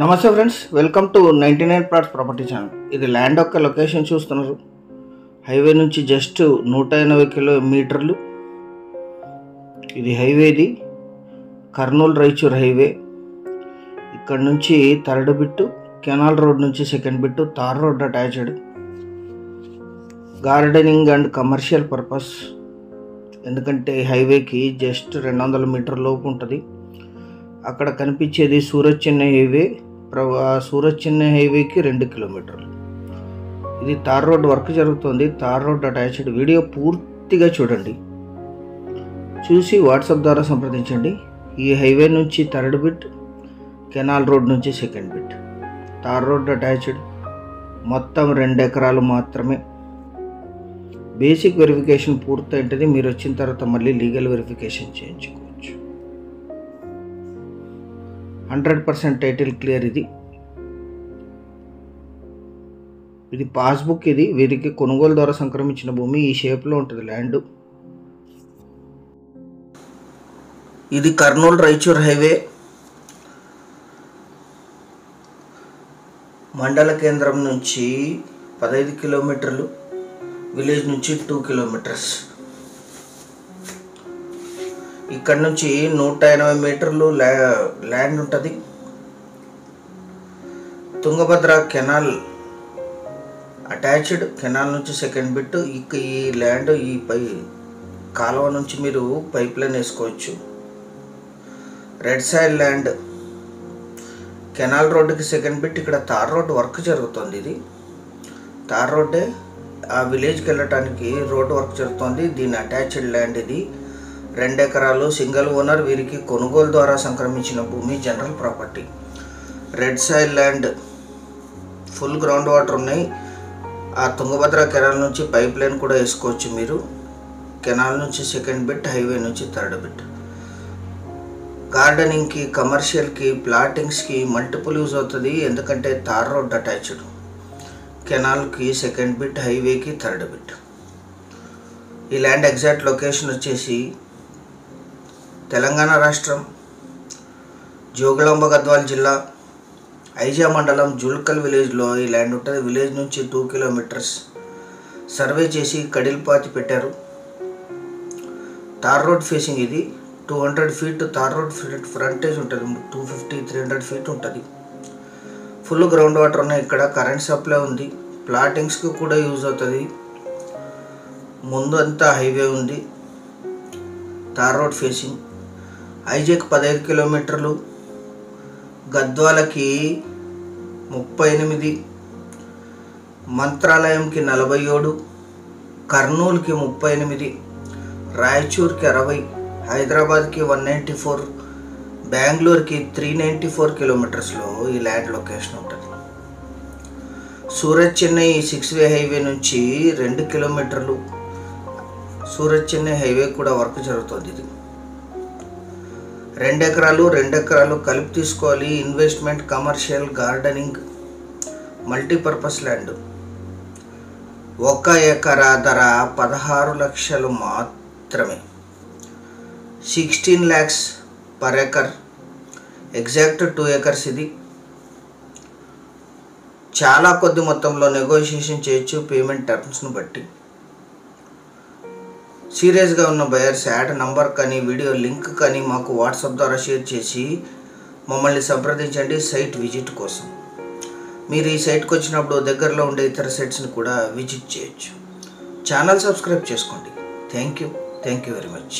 నమస్తే friends, welcome to 99 plots property channel. ఇది land యొక్క లొకేషన్ చూస్తున్నారు. హైవే నుంచి జస్ట్ 180 కిలోమీటర్లు. ఇది హైవేది కర్నూలు రాయచూర్ హైవే. ఇక్కడ నుంచి థర్డ్ బిట్టు, కెనాల్ రోడ్ నుంచి second bit, tar road attached. Gardening and commercial purpose, ఎందుకంటే హైవేకి జస్ట్ 200 మీటర్ లోపు ఉంటుంది. అక్కడ కనిపించేది సూరత్ చెన్నై హైవే. సూరత్ చెన్నై హైవేకి 2 కిలోమీటర్లు. ఇది తార్ రోడ్ వర్క్ జరుగుతుంది. తార్ రోడ్ అటాచ్డ్. వీడియో పూర్తిగా చూడండి, చూసి వాట్సాప్ ద్వారా సంప్రదించండి. ఈ హైవే నుంచి థర్డ్ బిట్, కెనాల్ రోడ్ నుంచి second bit, tar road attached. మొత్తం 2 ఎకరాలు మాత్రమే. బేసిక్ వెరిఫికేషన్ పూర్తయింటుంది. మీరు వచ్చిన తర్వాత మళ్ళీ లీగల్ వెరిఫికేషన్ చేయించుకోవచ్చు. 100% టైటిల్ క్లియర్. ఇది పాస్బుక్. ఇది వీరికి కొనుగోలు ద్వారా సంక్రమించిన భూమి. ఈ షేప్లో ఉంటుంది ల్యాండ్. ఇది కర్నూలు రాయచూర్ హైవే. మండల కేంద్రం నుంచి 15 కిలోమీటర్లు, విలేజ్ నుంచి 2 కిలోమీటర్స్. ఇక్కడ నుంచి 180 మీటర్లు ల్యాండ్ ఉంటుంది. Tungabhadra canal attached. కెనాల్ నుంచి సెకండ్ బిట్. ఈ ల్యాండ్ ఈ కాలువ నుంచి మీరు పైప్ లైన్ వేసుకోవచ్చు. Red soil land. కెనాల్ రోడ్డుకి సెకండ్ బిట్. ఇక్కడ తార్ రోడ్ వర్క్ జరుగుతుంది. ఇది తార్ రోడ్డే. ఆ విలేజ్కి వెళ్ళటానికి రోడ్ వర్క్ జరుగుతుంది. దీని అటాచ్డ్ ల్యాండ్. ఇది 2 ఎకరాలు, సింగిల్ ఓనర్. వీరికి కొనుగోలు ద్వారా సంక్రమించిన భూమి, general property. Red soil land. Full ground water ఉన్నాయి. ఆ తుంగభద్ర కెనాల్ నుంచి పైప్ లైన్ కూడా వేసుకోవచ్చు మీరు. కెనాల్ నుంచి సెకండ్ బిట్, హైవే నుంచి థర్డ్ బిట్. గార్డెనింగ్కి, కమర్షియల్కి, ప్లాటింగ్స్కి మల్టిపుల్ యూజ్ అవుతుంది. ఎందుకంటే తార్ రోడ్ అటాచ్డ్. కెనాల్కి సెకండ్ బిట్, హైవేకి థర్డ్ బిట్. ఈ ల్యాండ్ ఎగ్జాక్ట్ లొకేషన్ వచ్చేసి తెలంగాణ రాష్ట్రం, జోగులాంబ గద్వాల్ జిల్లా, ఐజా మండలం, జుల్కల్ విలేజ్లో ఈ ల్యాండ్ ఉంటుంది. విలేజ్ నుంచి 2 కిలోమీటర్స్. సర్వే చేసి కడిల్పాతి పెట్టారు. Tar road facing. ఇది 200 ఫీట్ తార్ రోడ్ ఫ్రంటేజ్ ఉంటుంది. 250-300 ఫీట్ ఉంటుంది. ఫుల్ గ్రౌండ్ వాటర్ ఉన్నాయి. ఇక్కడ కరెంట్ సప్లై ఉంది. ప్లాటింగ్స్కి కూడా యూజ్ అవుతుంది. ముందు అంతా హైవే ఉంది. Tar road facing. ఐజాకి 15 కిలోమీటర్లు, గద్వాలకి 38, మంత్రాలయంకి 47, కర్నూలుకి 38, రాయచూర్కి 60, హైదరాబాద్కి 194, బెంగళూరుకి 394 కిలోమీటర్స్లో ఈ ల్యాండ్ లొకేషన్ ఉంటుంది. సూరత్ చెన్నై 6-వే హైవే నుంచి 2 కిలోమీటర్లు. సూరత్ చెన్నై హైవే కూడా వర్క్ జరుగుతుంది. ఇది 2 ఎకరాలు కలిపి తీసుకోవాలి. Investment, commercial, gardening, multipurpose land. 1 ఎకరా ధర 16 లక్షలు మాత్రమే. 16 lakhs per acre. Exact 2 acres. ఇది చాలా కొద్ది మొత్తంలో నెగోషియేషన్ చేయొచ్చు పేమెంట్ టర్మ్స్ను బట్టి. సీరియస్గా ఉన్న బయర్స్ యాడ్ నంబర్ కానీ వీడియో లింక్ కానీ మాకు వాట్సాప్ ద్వారా షేర్ చేసి మమ్మల్ని సంప్రదించండి సైట్ విజిట్ కోసం. మీరు ఈ సైట్కి వచ్చినప్పుడు దగ్గరలో ఉండే ఇతర సైట్స్ని కూడా విజిట్ చేయొచ్చు. ఛానల్ సబ్స్క్రైబ్ చేసుకోండి. Thank you very much.